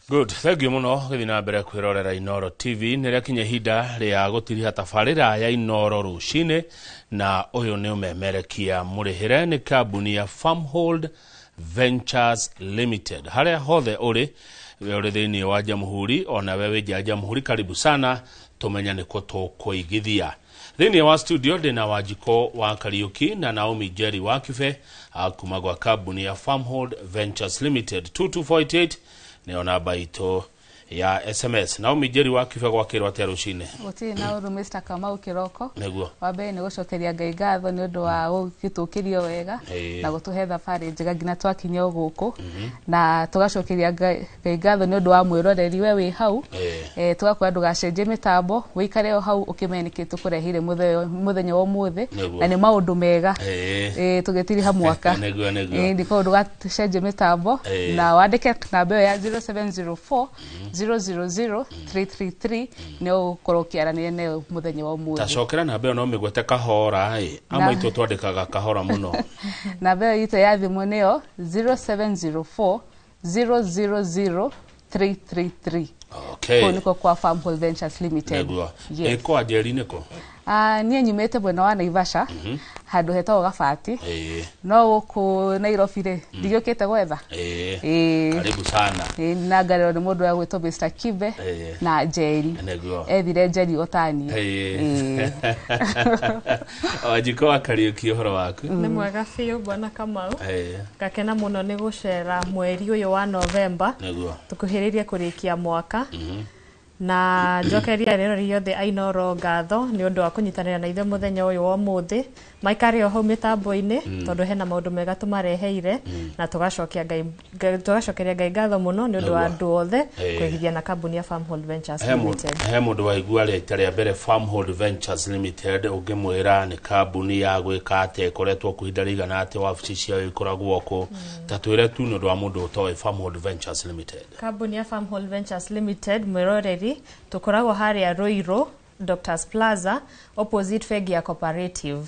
Good, thank you muno githina mbere kwirorera Inoro TV niria kinye hinda ria gutiriha tabarira ya Inoro rucine na uyu ni umemerekia murihire ni kambuni ya Farmhold Ventures Limited haria hothe uri thiini wa Jamhuri ona wewe Jamhuri karibu sana tumenya niko tukuigithia thiini wa studio ndina Wanjiko wa Kariuki na Naomi Jerry Wakife kuma gwa kambuni ya Farmhold Ventures Limited 22488 neo namba ito ya SMS. Naomi Jerry Wakife gwa kirwa tero cine Uti na uru Mr. Kamau Kiroko neguo wabe ni gucokeria Ngai ngatho ni undu wa gitukirio wega na gutuhe thabari njega ngina twakinya guku na tugacokeria Ngai ngatho ni undu wa mwiroreri we wi hau tugakwenda ndugacenjie mitambo wikare o hau ukimenike tukurehire muthenya wa muthi na ni maundu mega tugitiri ha mwaka ndiko ndugacenjie mitambo na wandike namba ya 0704 000-333 neo korokiara ne muthenya wa muthi tacokera namba no migwete kahora ama ito twandikaga kahora muno namba ito ya thimu neo 0704 000-333 okay niko kwa Farmhold Ventures Limited eko ajeri niko nie nyumete bwana wa Naivasha handu hetagwo Gabati no ku Nairobi ri ndigukite gwetha karibu sana na ngarero ni mundu wa gwitwo Mr. Kibe na Jerry ethire Jerry Otani Wanjiko wa Kariuki uhoro waku ni mwega fiu bwana Kamau gakena muno ni gucera mweri uyu wa November tukuhiririe kurikia mwaka na njokeria rero riothe Ainoro ngatho ni undu wa kunyitanira na ithe muthenya uyu wa muthi maikari o hau mitambo-ini tondu hena maundu mega tumareheire na tugacokeria Ngai ngatho muno ni undu wa andu othe kwigithia na kambuni ya Farmhold Ventures Limited he mundu wa igua ria mbere Farmhold Ventures Limited ungimwira ni kambuni ya gwika ate koretwo kuhinda rigana ate wabici cia ikoragwo ku tatwire tu ni undu wa mundu utoe Farmhold Ventures Limited kambuni ya Farmhold Ventures Limited mwiroreri tukoragwo haria Roiro Doctors Plaza opposite Fegia Cooperative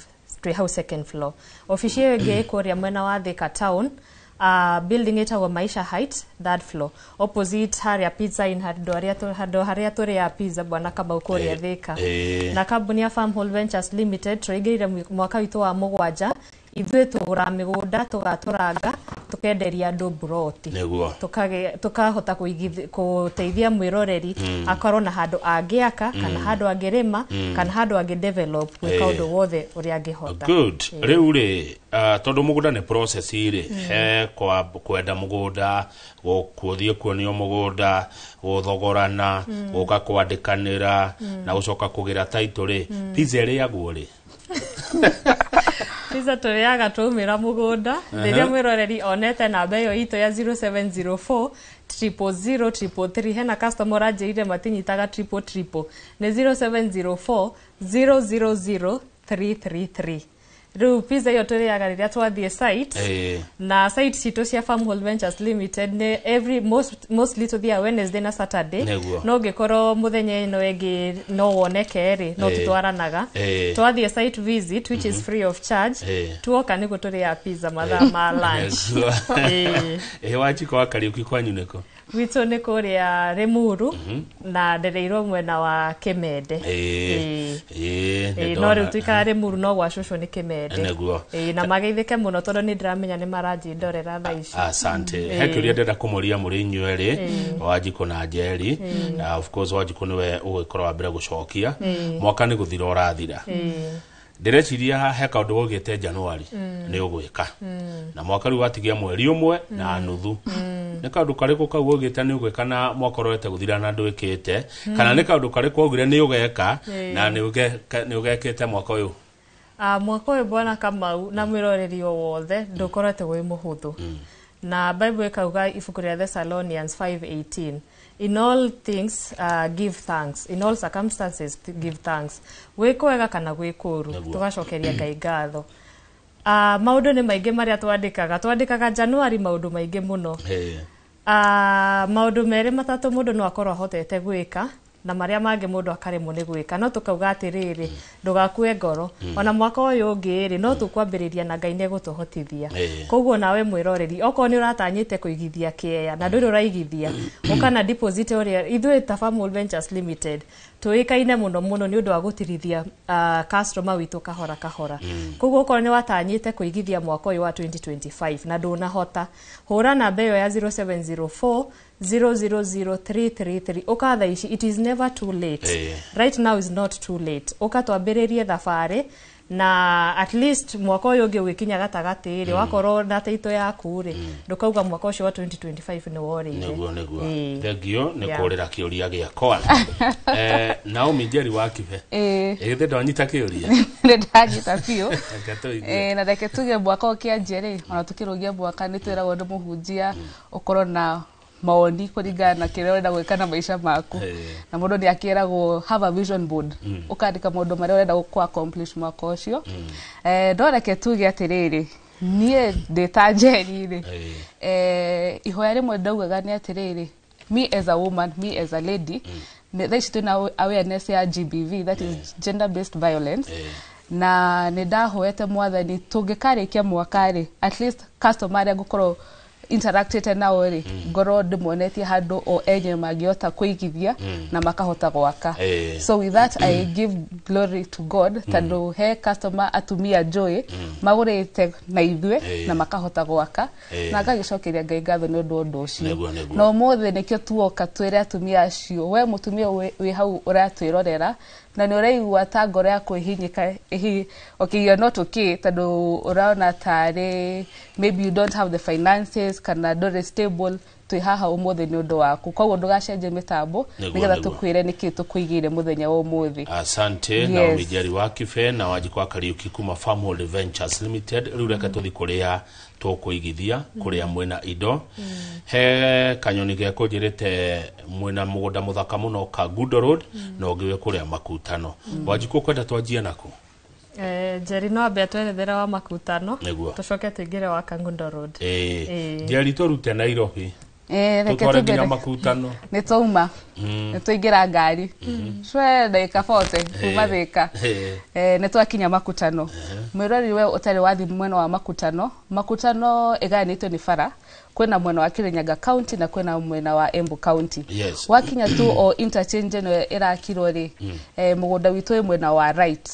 house second floor office yege koria mwena wa Thika Town building itagwo Maisha Heights third floor opposite haria Pizza in hado haria tore ya pizza bwana Kamau koria Thika na kambuni ya Farmhold Ventures Limited tũingĩire mwaka witu wa mugwanja ithuĩ tũgũra mĩgũnda tũgaturanga tukenderia andu broti tukahota kuteithia mwiroreri akorwo na handu angiaka kana handu angirima kana handu angidevelop gwika undu wothe uri angihota good riu ri tondu mugunda ni process iri he kwa kwenda mugunda gukuthie kuonio mugunda guthogorana guka kwandikanira na gucoka kugira title ri pizza ri agwo Pizza turiaga tumira mugunda riria mwiroreri onete namba iyo ito ya 0704 000-333 hena customer ajeire matinyitaga 333 ni 0704 000-333 Ru pizza yo turiaga riria twathie site na site cito cia Farmhold Ventures Limited ne mostly to the Wednesday na Saturday no ngikoro muthenya ino wengi no woneke ri no tutwaranaga twathie site visit which is free of charge tuoka ni guturia pizza mathaa ma lunch Wanjiko wa Kariuki kwanyu niko wito ni kuria Rimuru na ndereirwo mwena wa Kimende no riu tuikara Rimuru no gwa shosho ni Kimende na mageithike muno tondu ni ndiramenya ni maraji ndorera tha ici asante hekiria ndenda kumuria muri nyweri Wanjiko na Jerry of course Wanjiko niwe ugikorwo wa mbere gucokia mwaka ni guthira urathira ndireciria he kaundu gugite January ni ugwika na mwaka riu watigia mweri umwe na nuthu ni kaundu kariku kau ugite ni ugwika na mwaka roete guthira na ndwikite kana ni kaundu kariku ugire ni ugeka na ni ugekite mwaka uyu mwaka uyu bwana Kamau na mwiroreri wothe ndukorete wi muhuthu na Bible ikauga ibuku ria Thessalonians 5:18 in all things give thanks in all circumstances give thanks wikwega kana gwikuru tugacokeria Ngai ngatho maundu ni maingi maria twandikaga January maundu maingi muno maundu meri matatu mundu no akorwo hotete gwika na maria mange mundu akaremwo ni gwika no tukauga atiriri ndugakue ngoro ona mwaka uyu ungi ri no tukwambiriria na Ngai ne gutuhotithia koguo nawe mwiroreri oko ni uratanyite kuigithia kieya na nduri uraigithia ukana deposit uri ithuĩ ta Farmhold Ventures Limited tuikaine muno ni undu wa gutirithia customer witu kahora koguo oko ni watanyite kuigithia mwaka uyu wa 2025 na ndunahota hura namba iyo ya 0704 000333 ukatha ici it is never too late right now is not too late ukatwambiririe thabari na at least mwaka uyu ungi wikinya gatagati ri wakorwo na taito yaku ri ndukauga mwaka ucio wa 2025 ni worire niguo thengio ni kurira kiuria giakwa Naomi Njeri wa Kibe ithe ndonyita kiuria ni ndanyita biu na reke tuge mwaka ukianjiri ona tukirugia mwaka ni twiragwo ndu muhunjia ukorwo na maoni kuringana na kile urenda gwika na maisha maku na mundu ni akiragwo have a vision board ukandika maundu maria urenda ku accomplish mwaka ucio ndoreke tuge atiriri nie ndeta Njeri ri ihoya rimwe ndaugaga ni atiriri me as a woman, me as a lady that is to awareness ya GBV, that is gender based violence na nidahoete mwathani tungikarikia mwakari at least customer ya gukorwo interacted nao ri ngoro ndimonetie handu o enye magiota kuigithia na makahota gwaka so with that I give glory to God tando he customer atumia joy magurite na ithwe na makahota gwaka na ngagicokeria Ngai ngatho ni undu ucio no mothe nikio tuoka twire atumia acio we mutumia wi hau uratwirorera na ni uraigua ta ngoro ya kwihinyika okay you're not okay tando uraona tare maybe you don't have the finances kana ndore stable twi haha umothe ni undu waku koguo ndugacenje mitambo nigetha tukwire niki tukuigire muthenya wa umuthi asante na Njeri wa Kibe na wajikwa Kariuki kuma Farmhold Ventures Limited riu reka tuthi kuria tukuigithia kuria mwena indo he kanyoni geko njirite mwena mugunda muthaka muno ka Gundo Road no ngiwe kuria Makutano wajikwa kwenda twanjia nako Njeri no ambe atwerethera wa Makutano tucoke tuingire wa Gundo Road Njeri turute Nairobi reke tugere Makutano ni tuma ni tuingira ngari shwe dakika 40 kuma thika ni twakinya Makutano mwirori we utari wathi mwena wa Makutano eganitwe ni bara kwena mwena wa Kirinyaga County na kwena mwena wa Embu County wakinya tu o interchange no irakirwo ri mugunda witu mwena wa right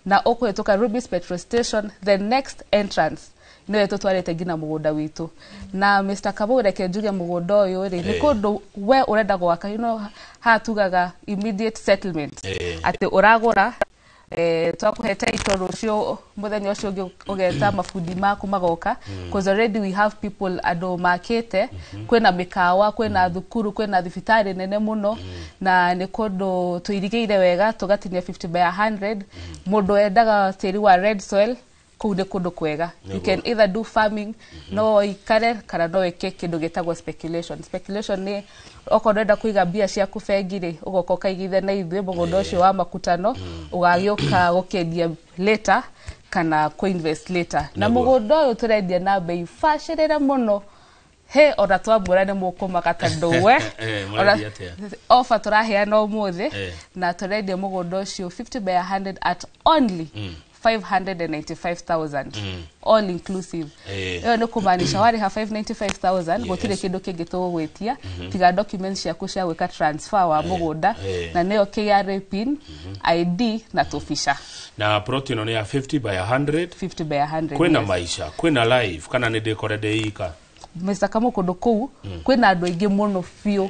na okuhituka Rubis petrol station the next entrance no tutwarete gina mugunda witu na Mr. Kabure kenjuge mugunda uyu ri ni kundu we urenda gwaka hatugaga immediate settlement ati uragura twakuhete itoro cio muthenya ucio ugeta mafundi maku magoka because already we have people ado makete kwena mikawa kwena thukuru kwena thibitari nene muno na ni kundu tuirigeire wega tugatinia 50 by 100 mundu endaga tiri wa red soil kunde kundu kwega you can either do farming no ikare kana no eke kindu getagwo speculation ni okorenda kuiga bia cia kubengire ugoko kaigithe na ithwe mugunda ucio wa Makutano ugagioka gukendia later kana co-invest later na mugunda uyu turendia na bei fashirire muno he ona twambura ni mukumaka tanduwe offer turaheana umuthi na turendia mugunda ucio 50 by 100 at only 595,000 all inclusive ni kumaanisha wari ha 595,000 gutire kindu kingi tugwitia tiga documents yaku cia gwika transfer wa mugunda na neyo KRA pin ID na tofisha na protein ni ya 50 by 100 kwena maisha kwena live kana ni dekorede ika Mr. Kamo kundu kuu kwena andu aingi muno fio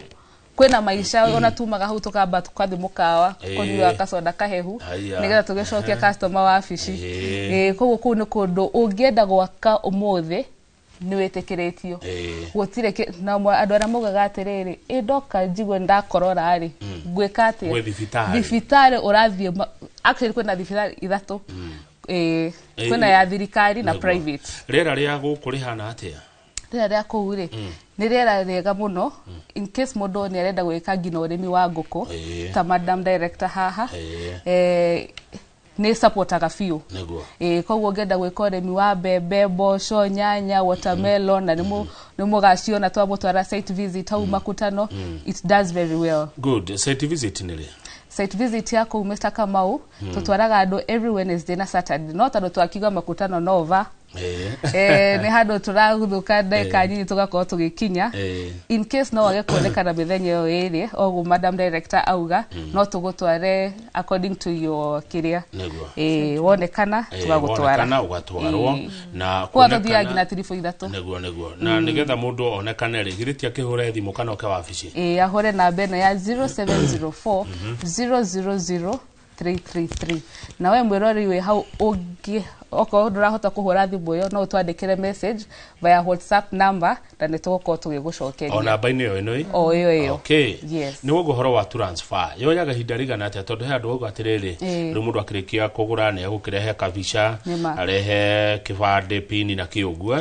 kwena maisha ona tumaga hau tukamba tukathi mukawa kunywa kasoda kahehu nigetha tugicokia customer wa afici koguo kuu ni kundu ungienda gwaka umuthi ni witikiritio gutire na andu ara mugaga atiriri ndoka njigwe ndakorora ari gwika atia thibitari urathie actually kwena thibitari ithatu kwena ya thirikari na private rera ria gukurihana atia rira kuure ni rira rega muno in case mundu ni arenda gwika ngina urimi wa nguku ta madam director haha ni supportaga fiu koguo ngenda gwika urimi wa mbembe mboco nyanya watermelon na nimo gaciona twamutwara site visit hau Makutano it does very well. Good. Site visit nile site visit yako Mr. Kamau tutwaraga andu every Wednesday na Saturday no tando twakiga Makutano Nova ni hado turaguthuka ndeka nyinyi tugakorwo tugikinya in case no wage kuonekana mithenya yo iri ogu madam director auga no tugutware according to your kiria wonekana tugagutwara ugatwarwo na kuonekana ngina tirifo ithatu neguo na nigetha mundu onekane ri giritia kihure thimu kana oke wabici ahore na beno ya 0704 000 333 na we mwirori we hau ungi oko ndurahota kuhura thimu yo no twandikire message via WhatsApp number na nitugukorwo tugigucokeria ona baini yo ino o iyo okay yes ni wogo horo wa transfer yo yaga hinda rigana atia tondu he andu wogo atiriri ri mundu akirikia kugura ne agukirehe kabica arehe kibande pin na kiuguo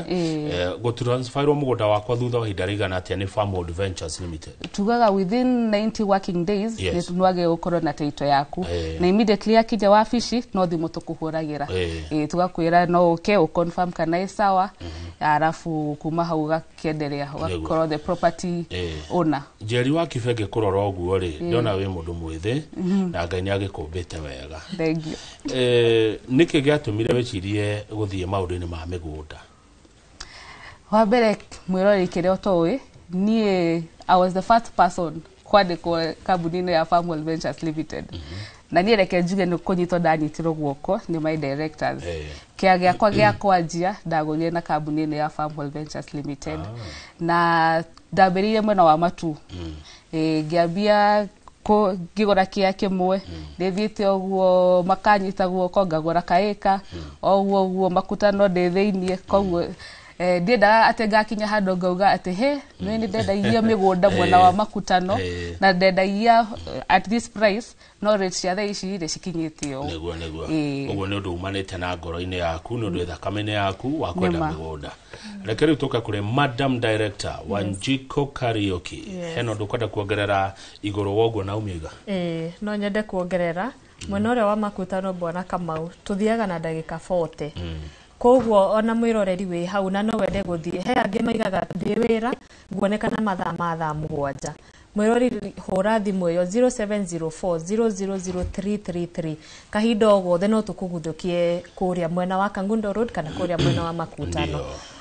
go transfer ro mugunda wakwa thutha wa hinda rigana atia ni Farmhold Ventures Limited tugaga within 90 working days ni tunwage ukorwo na title yaku na immediately akija wabici no thimu tukuhuragira tugakwira no uke confirm kana sawa arafu kuma hau gakiendelea wakorwo the property owner jeri wa kibenge kurora oguo ri ndona we mundu mwithi na Ngai ni agikumbite wega thank you niki giatumire wecirie guthie maundu-ini ma migunda wa mbere mwirori kirio towe nie I was the first person kwandikwo kambuni ya Farmhold Ventures Limited na nie reke njuge ni kunyitwo ndanyitiro guoko ni my directors kia giakwa gia kwanjia ndagurire na kambuni ya Farmhold Ventures Limited na ndambiririe mwena wa matu ngiambia ko gigora kia kimwe ndithiite oguo makanyita guoko ngagura kaika oguo Makutano nditheinie koguo ndenda atenga kinya hando ngauga ati he ni ndenda migunda mwena wa Makutano na ndenda at this price no rate cia tha ici ire cikinyitio neguo uguo ni undu umanite na ngoro-ini yaku ni undu thakame-ini yaku wa kwenda migunda reke riu tuka kuri Madam Director Wanjiko Kariuki heno ndukwenda kuongerera iguru woguo na umiga no nyende kuongerera mwena uria wa Makutano bwana Kamau tuthiaga na ndagika 40 koguo ona mwiroreri we hau na no wende guthie he angi maigaga ndi wira guonekana mathaa mugwanja mwirori hura thimu yo 0704000333 kahindo gothe no tukuguthukie kuria mwena wa Kangundo Road kana kuria mwena wa Makutano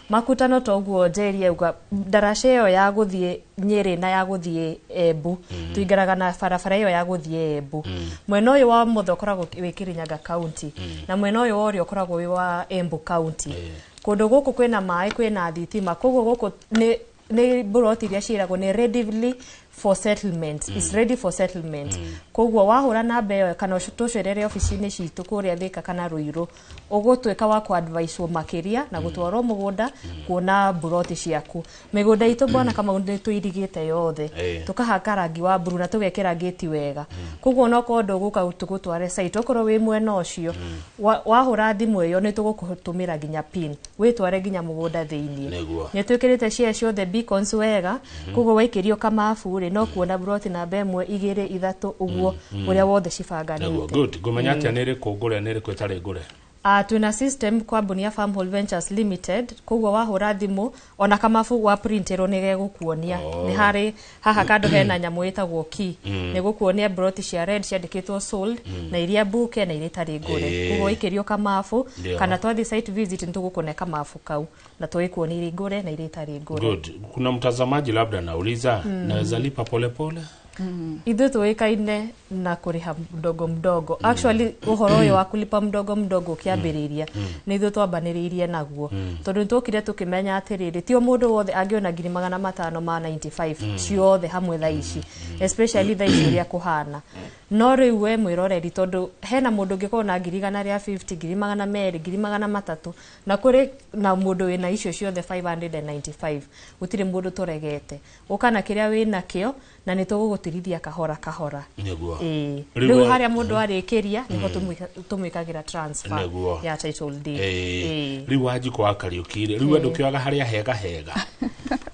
Makutano toguo njeri uga darasha yo ya guthie Nyeri na ya guthie Embu tuingaraga na barabara yo ya guthie Embu mwena uyu wa mutho koragwo wi Kirinyaga County na mwena uyu wori koragwo wi wa Embu County kundu guku kwina mai kwina thitima koguo guku ni buroti iria ciragwo ni readily for settlement is ready for settlement koguo wahura na mbeyo kana tucerere ofisi-ini citu kuria Thika kana Ruiru ugutweka wa ku advise makiria na gutwarwo mugunda kuona buroti ciaku migunda itu bwana kama ndi tuirigite yothe tukahaka rangi wa buru na tugekera gate wega koguo no kondo guka tugutware site okorwo wi mwena ucio wahura thimu iyo ni tugukutumira ginya pin witware ginya mugunda thiini ni twikirite cia ciothe beacons wega koguo waikirio kama afuri no kuona buroti na bemwe 2 3 uguo uria wothe cibanganite good gumenya atia niri kungure niri kwetare ngure tuna system kwa kambuni ya Farmhold Ventures Limited koguo wahura thimu ona kamafu wa printero nige gukuonia ni hari haha kando hena nyamu itagwo key ni gukuonia broti cia red ciandikitwo sold na iria buke na iria tari ngure koguo ikirio kamafu kana twathi site visit nitugukone kamafu kau na tuikuonia iria ngure na iria tari ngure good kuna mtazamaji labda anauliza naweza lipa pole pole Idhu tuikaine na kuriha mdogo actually uhoro uyu wa kulipa mdogo kiambiriria ni ithu twambaniririe naguo tondu tukire tukimenya atiriri tio mundu wothe angiona 595 ciothe hamwe tha ici especially tha ici ria kuhana no riu we mwiroreri tondu hena mundu ngikona na 150 200 na kuri na mundu wina icio ciothe 595 utire mundu turegete ukana kiria wina kio na nitugugutirithia kahora neguo riu haria mundu arikiria niko tumwikagira transfer ya title deed riu Wanjiko wa Kariuki riu andu kioga haria hega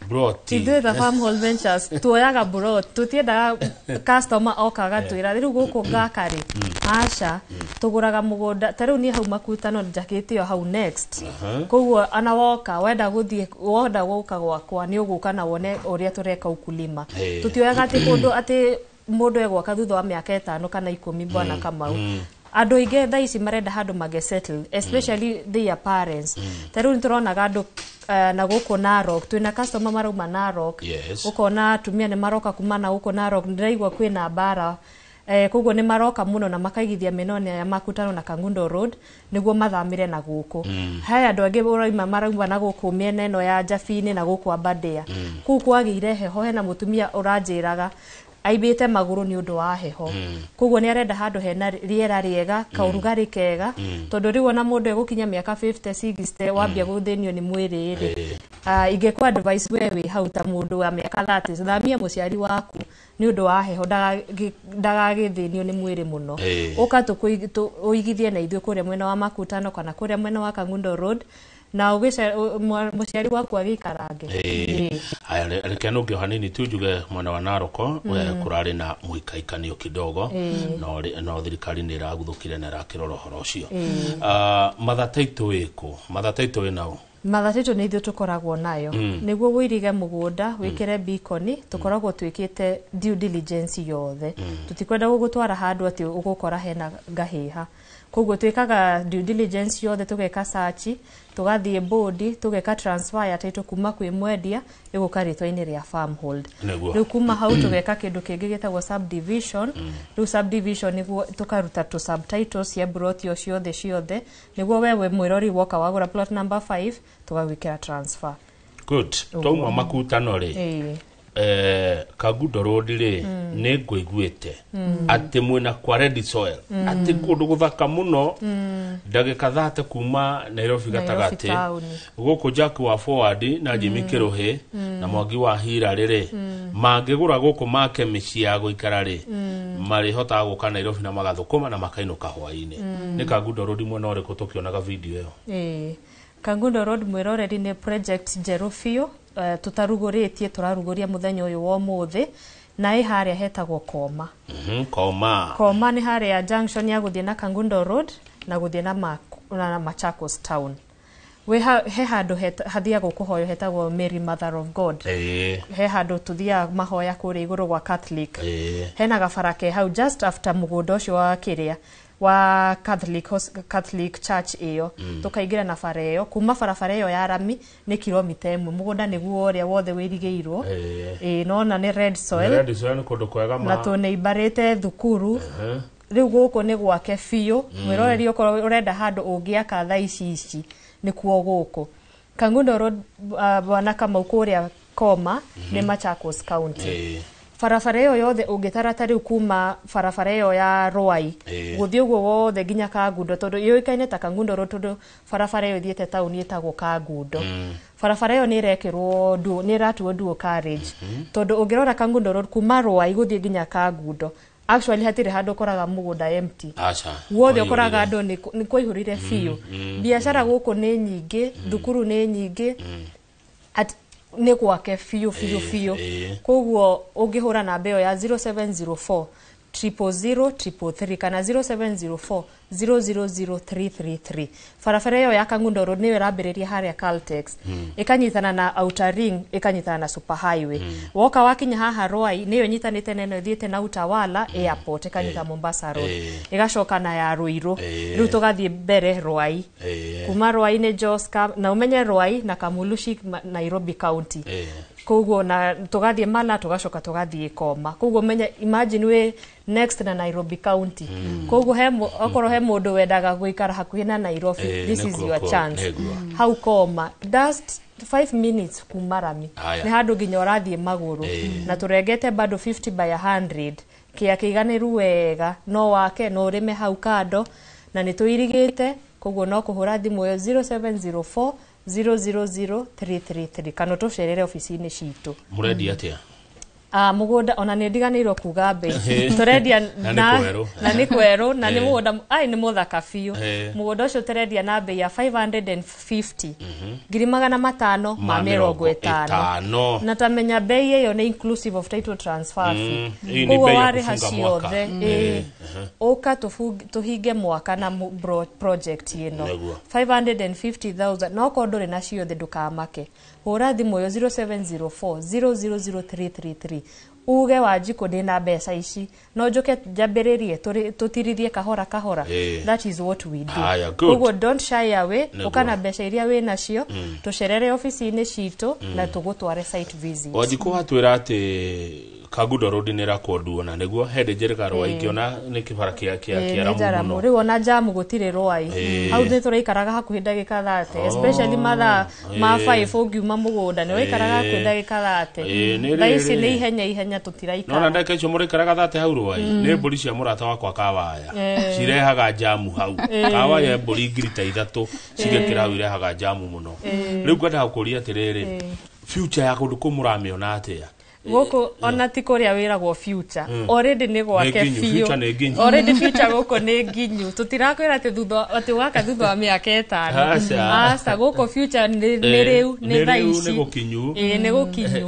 Broti. Ithuĩ the Farmhold Ventures tuoyaga brot, tutiendaga customer okaga twĩra rĩu gũkũ ngakari. Aca, tũgũraga mũgũnda, ta rĩu niĩ hau Makutano njakĩte hau next. Koguo ana woka, wenda gũka gwakwa nĩ ũgũka na wone ũrĩa tũreka ukulima. Tutioyaga atĩ kũndũ atĩ mũndũ egwaka thutha wa mĩaka 5 kana 10 bwana Kamau. Andũ aingĩ thaa ici marenda handũ settle, especially their parents. Ta rĩu nĩtũronaga andũ na gũkũ Narok, twĩna customer marauma Narok. Ũkona atumia nĩ maroka kuma na gũkũ Narok, ndĩraigua kwĩna mbara. Koguo nĩ maroka mũno na makaigithia mĩnone ya Makutano na Kangundo Road nĩguo mathamire na gũkũ. Haya andũ angĩ marauma na gũkũ mĩena ĩno ya Njabini na gũkũ Aberdare. Kũu kwagĩire heho, hena mũtumia ũranjĩraga aibĩte magũrũ nĩ ũndũ wa heho. Koguo nĩ arenda handũ hena rĩera rĩega, kaũrugarĩ kega, tondũ rĩu ona mũndũ egũkinya mĩaka 50 60 wambia gũthĩnio nĩ mwĩrĩ rĩ. Ingĩkwa advice we wĩ hau ta mũndũ wa mĩaka 30, thamia mũciari waku nĩ ũndũ wa heho, ndagagĩthĩnio nĩ mwĩrĩ mũno. Ũka tũigithie na ithuĩ kũrĩa mwena wa Makutano kana kũrĩa mwena wa Kangundo Road na mũciari waku agĩikarange. Reke no ngĩo hanini tu njuge mwena wa Naroko kũrarĩ na mũikaikanio kidogo no thirikari nĩ ĩraguthũkire na ĩrakĩrora ũhoro ũcio. Mathataitu wĩkũ? Mathataitu wĩnaũ? Mathataitu nĩ ithuĩ tũkoragwo nayo. Nĩguo wĩrige mũgũnda, wĩkĩre beacon, tũkoragwo twĩkĩte due diligence yothe. Tũtikwenda gũgũtwara handũ atĩ ũgũkora hena ngahĩha. Koguo twĩkaga due diligence yothe, tũgeka search, tũgathiĩ board, tũgeka transfer ya title kuma kwĩ mwendia ĩgũka rĩtwa-inĩ rĩa Farmhold. Rĩu kuma hau tũgeka kĩndũ kĩngĩ gĩtagwo subdivision. Rĩu subdivision nĩguo tũkaruta tu subtitles cia brot ciothe nĩguo wewe mwĩrori woka wagũra plot number 5 tũgagwĩkĩra transfer. Good. Twauma Makutano rĩ. Kangundo Road rĩ nĩ ngũiguĩte atĩ mwena kwa Red Soil atĩ kũndũ gũthaka mũno ndagĩka 30 kuma Nairobi gatagatĩ gũkũ Jack wa Forward na Jimmy Kiruhi na Mwangi wa Hira rĩrĩ mangĩgũra gũkũ make mĩciĩ ya gũikara rĩ marĩhotaga gũka Nairobi na magathũkũma na makainũka hwaĩ-inĩ. Nĩ Kangundo Road mwena ũrĩkũ tũkĩonaga video ĩyo? Kangundo Road mwĩroreri nĩ project njerũ biũ, tutarugũrĩtie tũrarugũria mũthenya ũyũ wa ũmũthĩ na harĩa hetagwo Koma. Koma nĩ harĩa junction ya gũthiĩ na Kangundo Road na gũthiĩ na Machakos town. He handũ hathiagwo kũhoyo hetagwo Mary Mother of God. He handũ tuthiaga mahoya kũrĩa igũrũ gwa Catholic. Hena gabarake hau just after mũgũnda ũcio wa kĩrĩa wa Catholic Church iyo. Tukaingĩra na bara ĩyo, kuma barabara ĩyo ya rami nĩ kilomita 1. Mũgũnda nĩguo ũrĩa wothe wĩrigĩirwo. Nona nĩ Red Soil. Red Soil kũndũ kwega na tũnĩibarĩte thukuru. Rĩu gũkũ nĩ gwake biũ. Mwĩroreri ũkorwo ũrenda handũ ũngĩaka thaa ici nĩkuo gũkũ. Kangundo Road bwana Kamau kũrĩa Koma nĩ Machakos County. Barabara ĩyo yothe ũngĩtara ta rĩu kuma barabara ĩyo ya Ruai gũthiĩ ũguo wothe nginya Kangundo, tondũ yũĩkaine ta Kangundo Road tondũ barabara ĩyo ĩthiĩte taũni ĩtagwo Kangundo. Barabara ĩyo nĩ ĩrekĩrwo nĩ ĩratuo dual carriage, tondũ ũngĩrora Kangundo Road kuma Ruai gũthiĩ nginya Kangundo actually hatirĩ handũ ũkoraga mũgũnda empty. Wothe ũkoraga andũ nĩ kũihũrire biũ. Biacara gũkũ nĩ nyingĩ, thukuru nĩ nyingĩ, nĩ gwake biũ. Koguo ũngĩhũra namba ĩyo ya 0704 000 kana 0704 000333. Barabara ĩyo ya Kangundo Road nĩyo ĩrambĩrĩria harĩa Caltex, ĩkanyitana na Outer Ring, ĩkanyitana na Super Highway. Woka wakinya haha Ruai nĩyo nyitanĩte nene thiĩte na Utawala Airport, ĩkanyita Mombasa Road, ĩgacoka na ya Ruiru. Rĩu tũgathiĩ mbere Ruai. Kuma Ruai nĩ Joska, na umenye Ruai na Kamulushik Nairobi County. Koguo na tũgathiĩ Mala tũgacoka tũgathiĩ Koma. Koguo menye imagine we next na Nairobi County. Koguo okorwo he mũndũ wendaga gũikara hakuhĩ na Nairobi, this is your chance. Hau Koma just 5 minutes kuma rami. Nĩ handũ nginya ũrathiĩ magũrũ na tũrengete bado 50 by 100 kĩa kĩiganĩru wega, no wake no ũrĩme hau kando na nĩ tũirigĩte. Koguo no kũhũra thimũ 0704 000333 kana tũcerere ofici-inĩ citũ. Mũrendi atĩa? Mugunda ona nä ndiganä kuga mbei tå rendia na nä kwerå na nä må gå nä må thaka biå må gå nda å cio tå rendia na mbei ya 550 550 ma 50 na tamenya mbei ä yo nä inclusive of title transfer fee koguo warä ha ciothe å ka tå hinge mwaka na project ä no 550,000 no korwo ndå rä na ciothe ndå kamake hå ra thimå yo 0704 000333 uge Wanjiku ndina mbeca ici no njuke njambiririe tutirithie kahora that is what we do ugo don't shy away ukana mbeca iria we nacio tucerere ofisi-ini citu na tugutware site visit Wanjiku hatwira ati Kagudo Road nä rakonduo na niguo hende njĩrĩga rwa ingĩona nĩ kĩbara kĩa ramu rĩu ona jamu gũtirĩ rwai hau nĩ tũraikaraga hakuhĩ ndagĩka 30 especially mathaa ma 5 ũngiuma mũgũnda nĩ ũikaraga hakuhĩ ndagĩka 30 thaa ici nĩ ihenya tũtiraikara no na ndagĩka icio mũraikaraga 30 hau rwai nĩ mbũri cia mũrata wakwa Kawaya cirehaga jamu hau Kawaya mbũri ngirita 3 cigekĩra hau irehaga jamu mũno rĩu ngwenda gũkũria atĩrĩrĩ future ya kũndũ kũ mũramĩona atĩa goko ona ti kuria wiragwo future already ni gwake fiu already future goko ni nginyu tutirakwira ati thutha ati waka thutha wa miaka 5 asa goko future ni riu ni thaici ni gukinyu ni gukinyu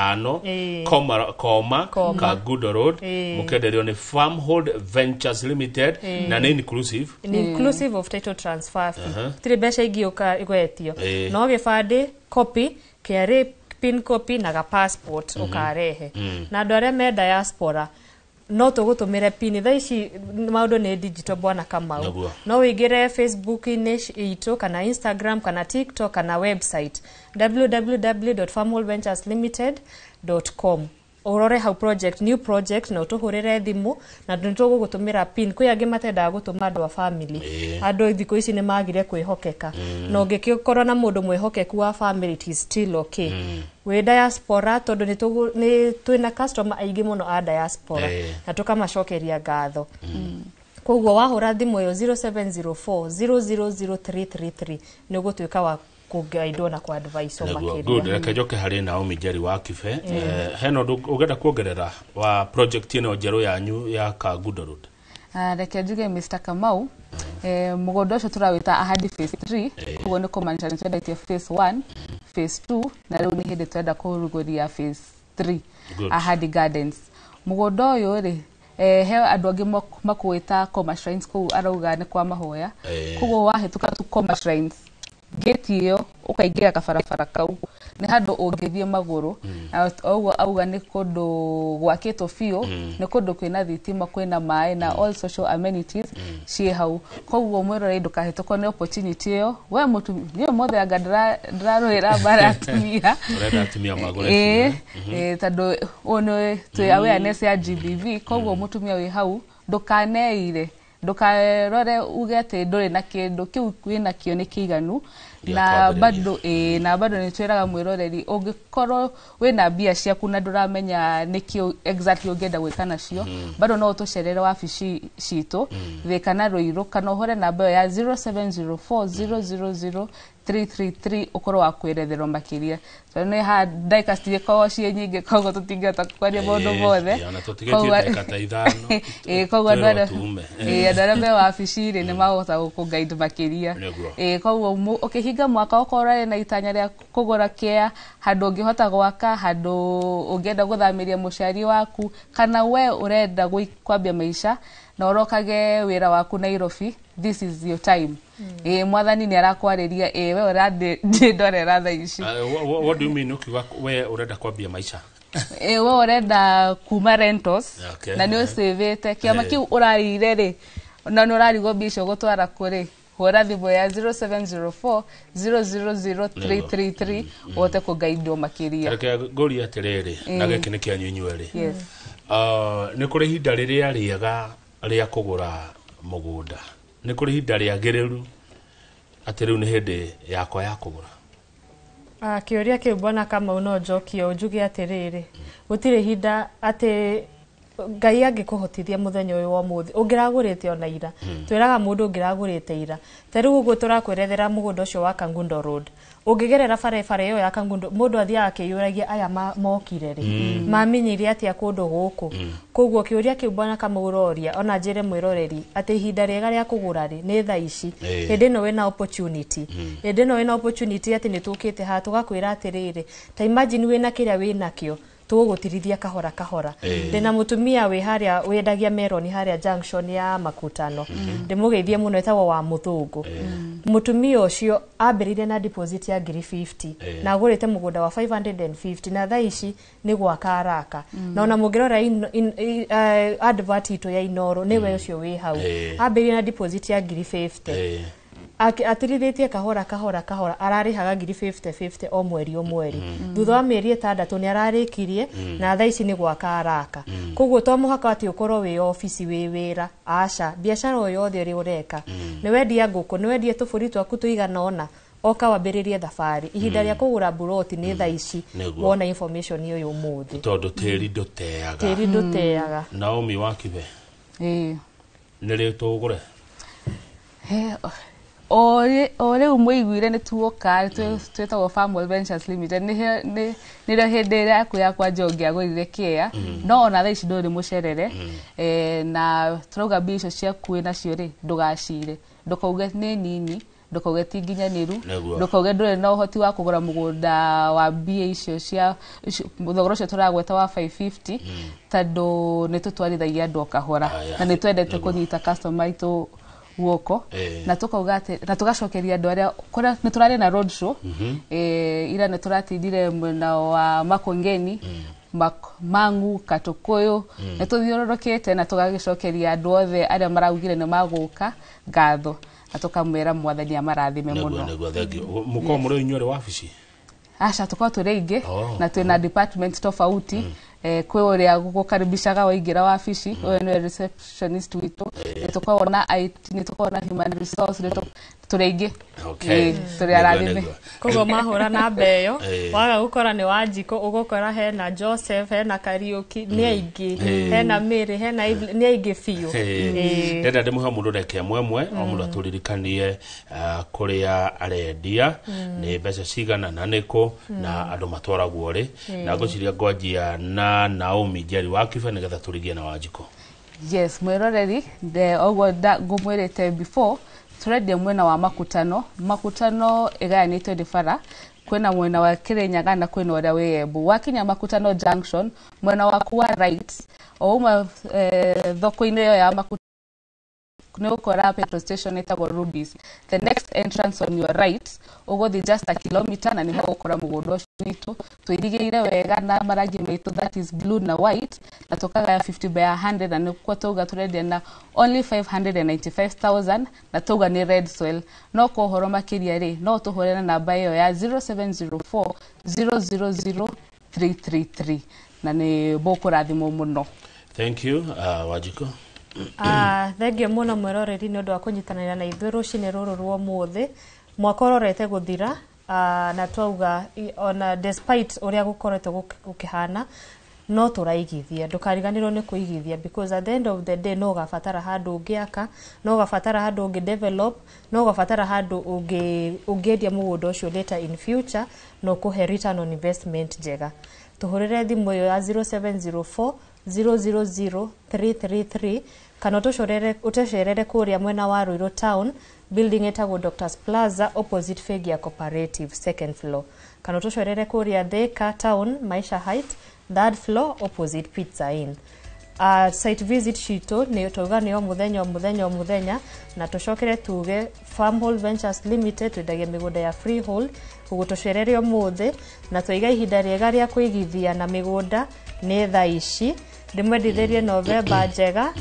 550 koma Kagudo Road mukenderio ni Farmhold Ventures Limited na ni inclusive of title transfer tire besha igioka igwetio no gibande copy kere pin copy na ga passport ukarehe na andu aria me diaspora no tugutumire pin tha ici maundu ni digital bwana Kamau no wigire Facebook itu kana Instagram kana TikTok kana website www.farmholdventureslimited.com orore how new project na utuhurire thimu na nitugo gutumira pin kwi angi matenda gutuma andu a family andu thiko ici ni magire kwihokeka no ngikikorwo na mundu mwihokeku wa family it is still okay we diaspora tondu ni twina customer aingi muno a diaspora na tukamacokeria ngatho koguo wahura thimu yo 0704 ni gutwika wa kugaidwo na kwa advice o makiria good reke njoke hari Naomi Njeri wa Kibe heno ugenda kuongerera wa project ino njeru yanyu ya Kagudo Road reke njuge Mr. Kamau mugondo ucio turawita Ahadi phase 3 kugo ni kumanisha ni twendete phase 1 phase 2 na riu ni hindi twenda kuruguria phase 3 Ahadi Gardens mugondo uyu ri he andu angi makuita Coma Shrines ku arauga ni kwa mahoya kugo wahituka tu Coma Shrines gate iyo ukaingira kabarabara kau ni handu ungithie maguru auga auga ni kundu gwakitwo fiu ni kundu kwina thitima kwina mai na all social amenities cie hau koguo mwirore ndukahitũkwo ni opportunity iyo we mutu ni mothe anga ndiraroira baratumia urenda atumia maguru tando ono tu awareness ya GBV koguo mutumia wi hau ndukaneire ndukarore uge ati nduri na kindu kiu kwina kio ni kiganu na bado ni twiraga mwiroreri ungikorwo wina bia ciaku na nduramenya nikio exactly ungenda gwika nacio bado no utucerere wabici citu thikana Ruiru kana uhore namba ya 0704000333 ukorwo wa kwirethero makiria so ni ha ndaika citige kwa cie nyinge kogo tutingata kwaria mundu mothe kogo kata ithano kogo ndara ndara be wabici ri ni mahota guguide makiria kogo ukihinga mwaka ukorare na itanya ria kugura kia handu ungihota gwaka handu ungenda guthamiria muciari waku kana we urenda kwambia maisha na urokage wira waku Nairobi this is your time mwathani ni arakwariria we urande ndorera tha ici what do you mean ukiwa we urenda kwambia maisha we urenda kuma rentals na ni usavete kiama kiu urarire ri na ni urarigo bisho gutwara kuri hora thimu ya 0704000333 wote kugaidwo makiria reke ngori atiriri na giki ni kianyu inyueri ni kuri hinda riria riega ria kugura mugunda ni kuri hinda ria giriru ati riu ni hindi yakwa ya kugura kiuria kiu bwana kama uno jokio ujuge atiriri gutire hinda ati Ngai angikuhotithia muthenya uyu wa muthi ungiragurite ona ira twiraga mundu ungiragurite ira tariu uguo turakwerethera mugundo ucio wa Kagudo Road ungigerera bare yo ya Kangundo mundu athia akiyuragia aya mokire ri mamenyire atia kundu guku koguo kiuria kiu bwana kamuroria ona njire mwiroreri ati ihinda riega ria kugura ri ni tha ici hindi no wena opportunity hindi no wena opportunity ati nitukite ha tugakwira atiriri ta imagine wena kiria wina kio tugutirithia kahora ndina mutumia we haria wendagia meroni haria junction ya Makutano ndimugeithie muno etagwo wa Muthungu mutumia ucio ambirire na deposit ya 50 na agurite mugunda wa 550 na thaici ni gwaka haraka na ona mugirora advert ito ya Inoro niwe ucio wi hau ambirire na deposit ya 50 atirithitie kahora ararihaga 50 o mweri thutha wa mieri 6 ni ararikirie na thaici ni gwaka haraka koguo to muhaka ati ukorwo wi office wi wira aca biashara o yothe ri ureka ni wendia nguku ni wendia tuburi twaku tuigana ona oka wambiririe thabari ihinda ria kugura buroti ni thaici wona information iyo umuthi tondu tiri nduteaga Naomi Wakibe nire tugure Ore umwiguire ni tuoka twetagwo Farmwell Ventures Limited ni ro hindi ria yakwa njongi agurire kia no ona thaici nduri mucerere na turauga bicho ciaku nacio ri ndugacire ndukauge ni nini ndukauge tinginyaniru ndukauge ndure na uhoti wa kugura mugunda wa bia icio cia thogoro cio turagweta wa 550 tando ni tutwarithagia andu okahora na ni twendete kunyita customer itu woko na tukauga ati na tugacokeria andu aria kora ni turari na road show ira ni turatindire mwena wa Makongeni Mangu Katukuyu na tuthiororokete na tugagicokeria andu othe aria maraugire ni maguka ngatho na tukamwira mwathani amarathime muno muko muri inyore wabici acha tukwa turingi na twina department tofauti kwe uria gukaribishaga waingira wabici we ni receptionist witu tukwa na IT ni tukwa na human resource turingi turi arathime kogo mahura na beyo waga gukora ni Wanjiko ugukora hena Joseph hena Kariuki ni aingi hena Mary hena ni aingi fiu ndenda ndimuhe mundu reke mwemwe o mundu aturirikanie kuria arendia ni mbeca cigana na niko na andu matwaragwo ri na ngociria ngwanjia na Naomi Njeri Wakibe nigetha turigie na Wanjiko. Yes, mwiroreri ogwo ngumwirite before turendia mwena wa Makutano igayanitwe difara kwena mwena wa Kirinyaga na kwena uria wi Embu wakinya Makutano junction mwena wa kuwa right o uma thoko-ini ya Makutano kunokora petrol station etagwo Ruby's. The next entrance on your right ugothi just a kilometer na niho ukora mugunda ucio twirigeire wega na marangi maitu that is blue na white na tukaga 50 by 100 na nikuwa tuga turendia na only 595,000 na tuga ni red soil no kohoro makiria ri no tuhore na namba iyo ya 0704 000 333 na ni bokurathimo muno. Thank you Wanjiko. Thengio muno mwiroreri ni undu wa kunyitanira na ithuĩ rucini ruru rwa muthi mwaka urorete guthira na twauga ona despite uria gukoretwo gukihana no turaigithia ndukariganirwo ni kuigithia because at the end of the day no gafatara handu ungiaka no gafatara handu ungi develop no gafatara handu ungendia mugunda ucio later in future no kuhe return on investment njega tuhurire thimu yo ya 0704 000 333 kana utecerere kuria mwena wa Ruiru town building etagwo Doctors Plaza opposite Fegia Cooperative second floor kana utecerere kuria Thika town Maisha Height third floor opposite Pizza Inn. Site visit shito ni toga ni muthenya na tucokere tuge Farmwell Ventures Limited tudagia migunda ya freehold kugutocerere umuthi na twiga ihinda riega ria kuigithia na migunda ni thaici ndimwendithirie November njega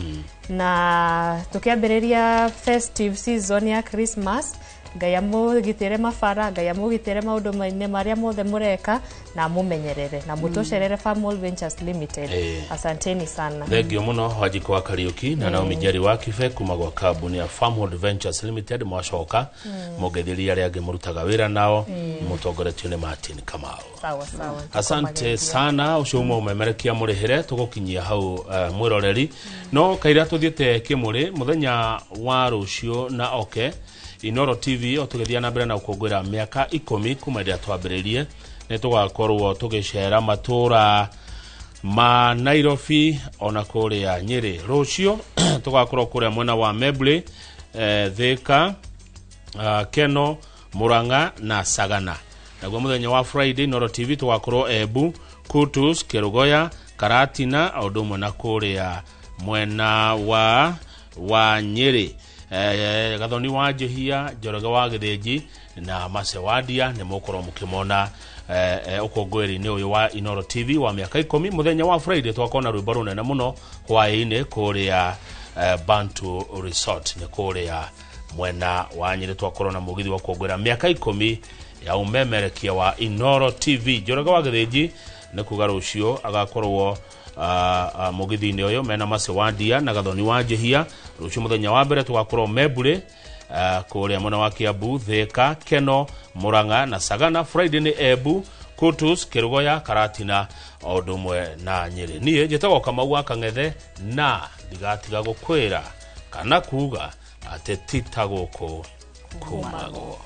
na tukiambiriria festive season ya Christmas Ngai amugitire mabara Ngai amugitire maundu maine maria mothe mureka na mumenyerere na mutocerere Farmwell Ventures Limited. Asanteni sana. Thengio muno Wanjiko wa Kariuki na Naomi Njeri Wakibe kuma gwa kambuni ya Farmwell Ventures Limited mwacoka mugethiria aria angi murutaga wira nao mutongoretio ni Martin Kamau. Sawa. Asante sana ucio umemerekia murihire tugukinyia hau mwiroreri no kaira tuthiete kimuri muthenya wa rucio na Inoro TV otugethia na mbere na ukongwira miaka 10 kuma ndia twambiririe ne tugakorwo tugicera matura ma Nairobi ona kuria Nyeri rucio tugakorwo kuria mwena wa Meble Thika Keno Muranga na Sagana naguo muthenya wa Friday Inoro TV tugakorwo Embu Kutus Kerugoya Karatina odumwe na kuria mwena wa Nyeri Gathoni wa Jehia Njoroge wa Githinji na Masewadia ni mukoro mukimona ukongweri ni uyu wa Inoro TV wa miaka 10 muthenya wa Friday twakona rwimbo runene muno hwaini kuria Bantu Resort ni kuria mwena wa Nyeri twakorwo na mugithi wa kongwera miaka 10 ya umemerekia wa Inoro TV Njoroge wa Githinji ni kugarucio agakorwo mugithi-ini uyu mena Masewadia na Gathoni wa Jehia rucio muthenya wa mbere tugakorwo Mebure kuria mwena wa Kiambu Thika Keno Muranga na Sagana. Friday ni Embu Kutus Kerugoya Karatina odumwe na Nyeri. Nie njitagwo Kamau wa Kang'ethe na ndigatiga gukwira kana kuga ate titaguko kumagwo.